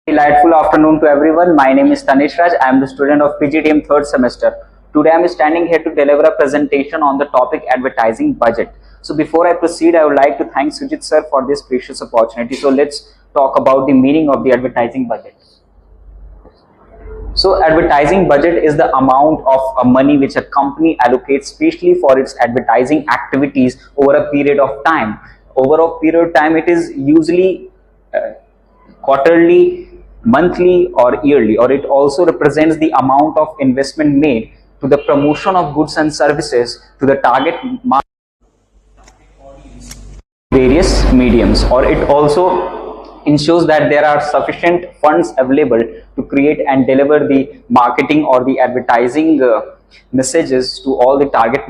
Delightful afternoon to everyone. My name is Tanish Raj. I am the student of PGDM third semester. Today I am standing here to deliver a presentation on the topic advertising budget. So before I proceed, I would like to thank Sujit sir for this precious opportunity. So let's talk about the meaning of the advertising budget. So advertising budget is the amount of money which a company allocates specially for its advertising activities over a period of time. Over a period of time, it is usually quarterly, monthly or yearly, or it also represents the amount of investment made to the promotion of goods and services to the target market various mediums, or it also ensures that there are sufficient funds available to create and deliver the marketing or the advertising messages to all the target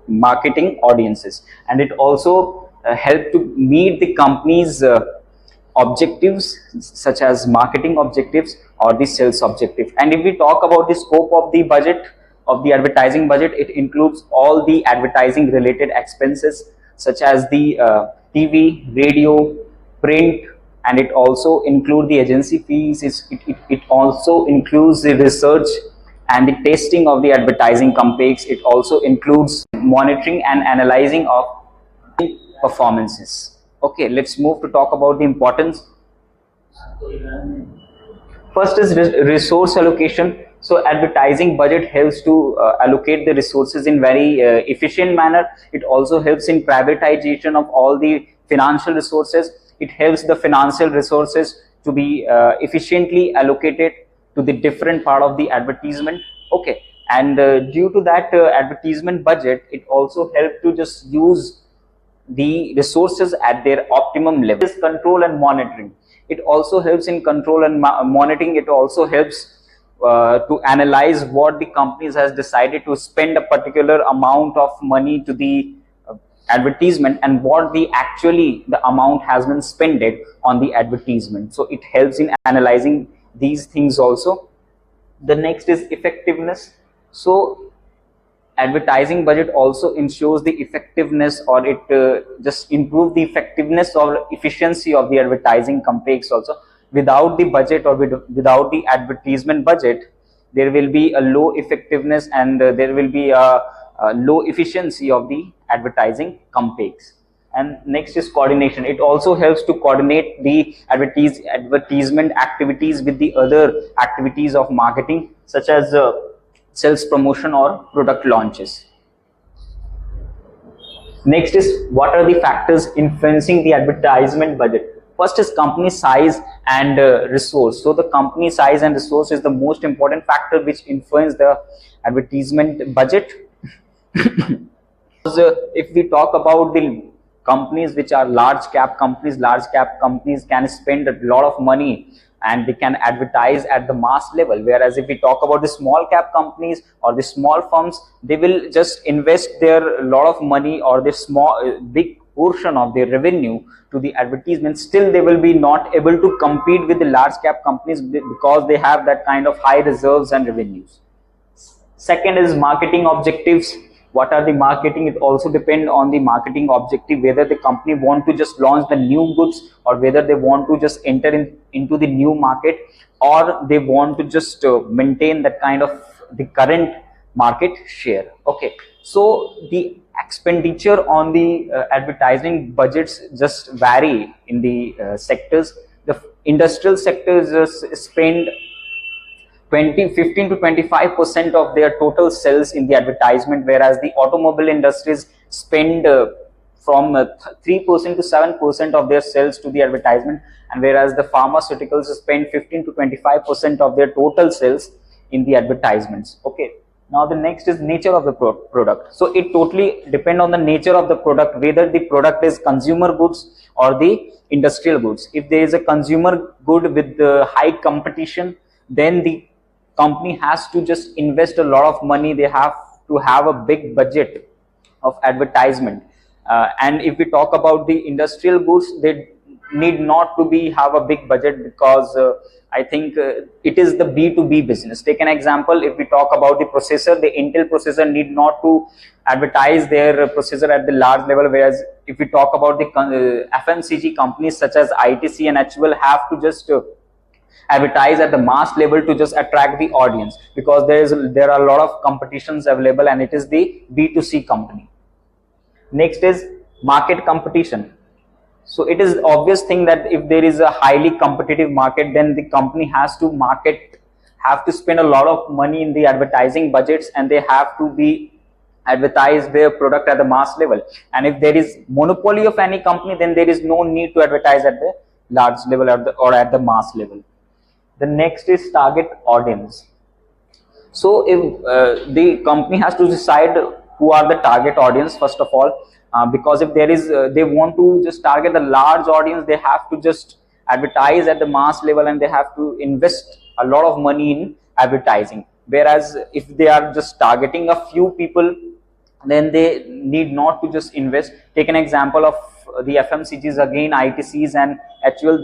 marketing audiences, and it also help to meet the company's objectives such as marketing objectives or the sales objective. And if we talk about the scope of the budget, of the advertising budget, it includes all the advertising related expenses such as the TV, radio, print, and it also includes the agency fees. It also includes the research and the testing of the advertising campaigns. It also includes monitoring and analyzing of performances. Okay, let's move to talk about the importance. First is resource allocation. So advertising budget helps to allocate the resources in very efficient manner. It also helps in privatization of all the financial resources. It helps the financial resources to be efficiently allocated to the different part of the advertisement. Okay, and due to that advertisement budget, it also helps to just use the resources at their optimum level. Is control and monitoring. It also helps in control and monitoring. It also helps to analyze what the companies has decided to spend a particular amount of money to the advertisement and what the amount has been spent on the advertisement. So it helps in analyzing these things also. The next is effectiveness. So advertising budget also ensures the effectiveness, or it just improve the effectiveness or efficiency of the advertising campaigns also. Without the budget or without the advertisement budget, there will be a low effectiveness and there will be a low efficiency of the advertising campaigns. And next is coordination. It also helps to coordinate the advertisement activities with the other activities of marketing, such as sales promotion or product launches. Next is what are the factors influencing the advertisement budget. First is company size and resource. So the company size and resource is the most important factor which influence the advertisement budget. If we talk about the companies which are large cap companies can spend a lot of money and they can advertise at the mass level, whereas if we talk about the small cap companies or the small firms, they will just invest their lot of money or the big portion of their revenue to the advertisement. Still they will be not able to compete with the large cap companies because they have that kind of high reserves and revenues. Second is marketing objectives. What are the marketing? It also depends on the marketing objective, whether the company want to just launch the new goods or whether they want to just enter into the new market, or they want to just maintain that kind of the current market share. Okay, so the expenditure on the advertising budgets just vary in the sectors. The industrial sectors spend 15 to 25% of their total sales in the advertisement, whereas the automobile industries spend from 3% to 7% of their sales to the advertisement, and whereas the pharmaceuticals spend 15 to 25% of their total sales in the advertisements. Okay, now the next is nature of the product. So it totally depends on the nature of the product, whether the product is consumer goods or the industrial goods. If there is a consumer good with the high competition, then the company has to just invest a lot of money. They have to have a big budget of advertisement. And if we talk about the industrial goods, they need not to have a big budget because I think it is the B2B business. Take an example. If we talk about the processor, the Intel processor need not to advertise their processor at the large level, whereas if we talk about the FMCG companies such as ITC and HUL have to just advertise at the mass level to just attract the audience, because there are a lot of competitions available, and it is the B2C company. Next is market competition. So it is obvious thing that if there is a highly competitive market, then the company have to spend a lot of money in the advertising budgets, and they have to be advertise their product at the mass level. And if there is monopoly of any company, then there is no need to advertise at the large level or at the mass level. The next is target audience. So if the company has to decide who are the target audience first of all, because if there is they want to just target the large audience, they have to just advertise at the mass level, and they have to invest a lot of money in advertising. Whereas if they are just targeting a few people, then they need not to just invest. Take an example of the FMCGs again, ITCs and HUL.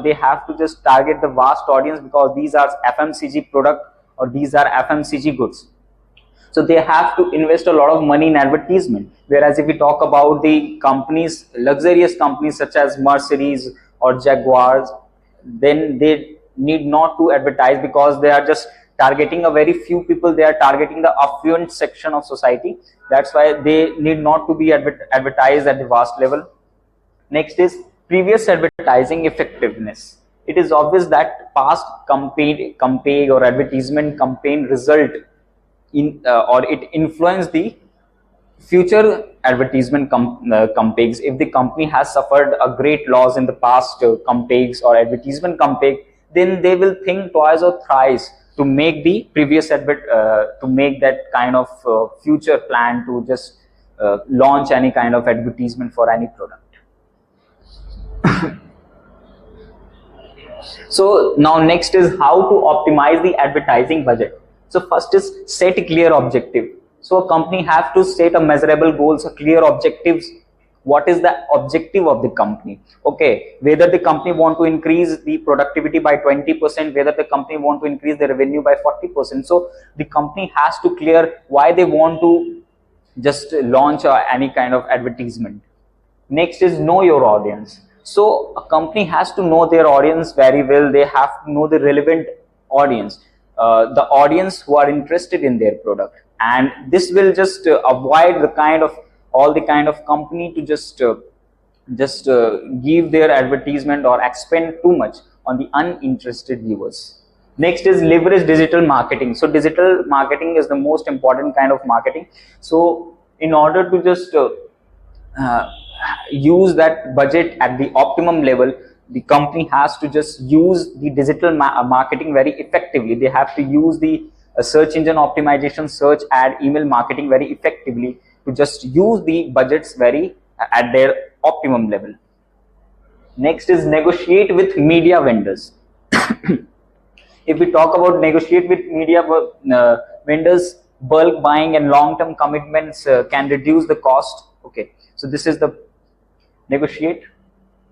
They have to just target the vast audience, because these are FMCG product or these are FMCG goods. So they have to invest a lot of money in advertisement. Whereas if we talk about the companies, luxurious companies such as Mercedes or Jaguars, then they need not to advertise, because they are just targeting a very few people. They are targeting the affluent section of society. That's why they need not to be advertised at the vast level. Next is previous advertising effectiveness. It is obvious that past campaign or advertisement campaign result in or it influence the future advertisement campaigns. If the company has suffered a great loss in the past campaigns or advertisement campaign, then they will think twice or thrice to make the previous to make that kind of future plan to just launch any kind of advertisement for any product. So now next is how to optimize the advertising budget. So first is set a clear objective. So a company have to set a measurable goals, a clear objectives. What is the objective of the company? Okay, whether the company want to increase the productivity by 20%, whether the company want to increase the revenue by 40%. So the company has to clear why they want to just launch any kind of advertisement. Next is know your audience. So a company has to know their audience very well. They have to know the relevant audience, the audience who are interested in their product, and this will just avoid the kind of all the kind of company to just give their advertisement or expend too much on the uninterested viewers. Next is leverage digital marketing. So digital marketing is the most important kind of marketing. So in order to just use that budget at the optimum level, the company has to just use the digital marketing very effectively. They have to use the search engine optimization, search ad, email marketing very effectively to just use the budgets very at their optimum level. Next is negotiate with media vendors. If we talk about negotiate with media vendors, bulk buying and long-term commitments can reduce the cost. Okay, so this is the negotiate.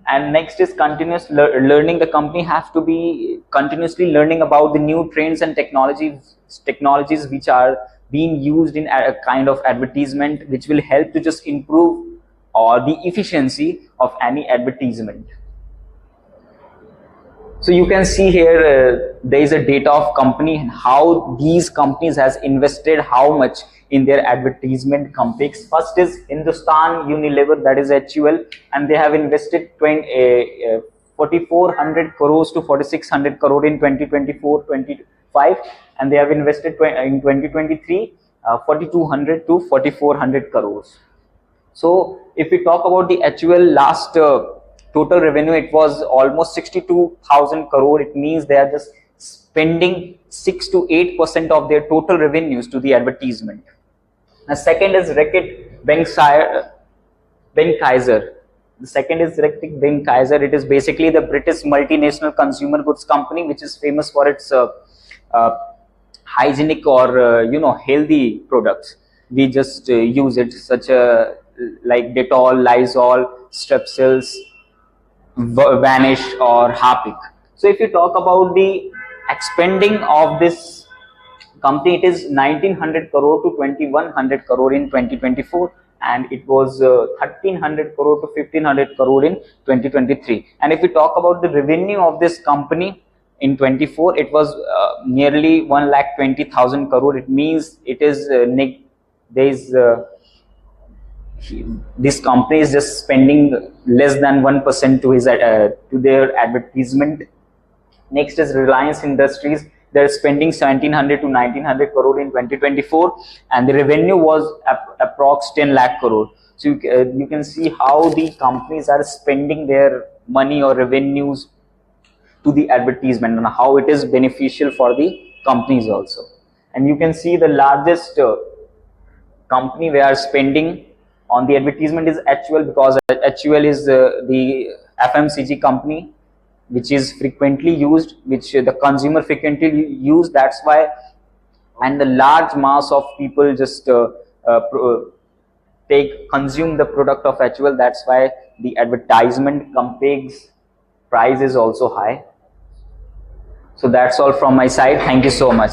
And next is continuous learning. The company has to be continuously learning about the new trends and technologies which are being used in a kind of advertisement, which will help to just improve or the efficiency of any advertisement. So you can see here there is a data of company and how these companies has invested how much in their advertisement campaigns. First is Hindustan Unilever, that is HUL, and they have invested 4,400 crores to 4,600 crore in 2024-25, and they have invested in 2023 4,200 to 4,400 crores. So if we talk about the HUL last total revenue, it was almost 62,000 crore. It means they are just spending 6 to 8% of their total revenues to the advertisement. The second is Reckitt Benckiser. The second is Reckitt Benckiser. It is basically the British multinational consumer goods company, which is famous for its hygienic or healthy products. We just use it such like Dettol, Lysol, Strepsils, Vanish or Harpic. So if you talk about the expending of this company, it is 1900 crore to 2100 crore in 2024, and it was 1300 crore to 1500 crore in 2023. And if we talk about the revenue of this company, in 24 it was nearly 1,20,000 crore. It means it is there is this company is just spending less than 1% to his to their advertisement. Next is Reliance Industries. They're spending 1,700 to 1,900 crore in 2024, and the revenue was approx 10 lakh crore. So you can see how the companies are spending their money or revenues to the advertisement, and how it is beneficial for the companies also. And you can see the largest company we are spending on the advertisement is HUL, because HUL is the FMCG company which is frequently used, which the consumer frequently use. That's why, and the large mass of people just consume the product of HUL. That's why the advertisement company's price is also high. So that's all from my side. Thank you so much.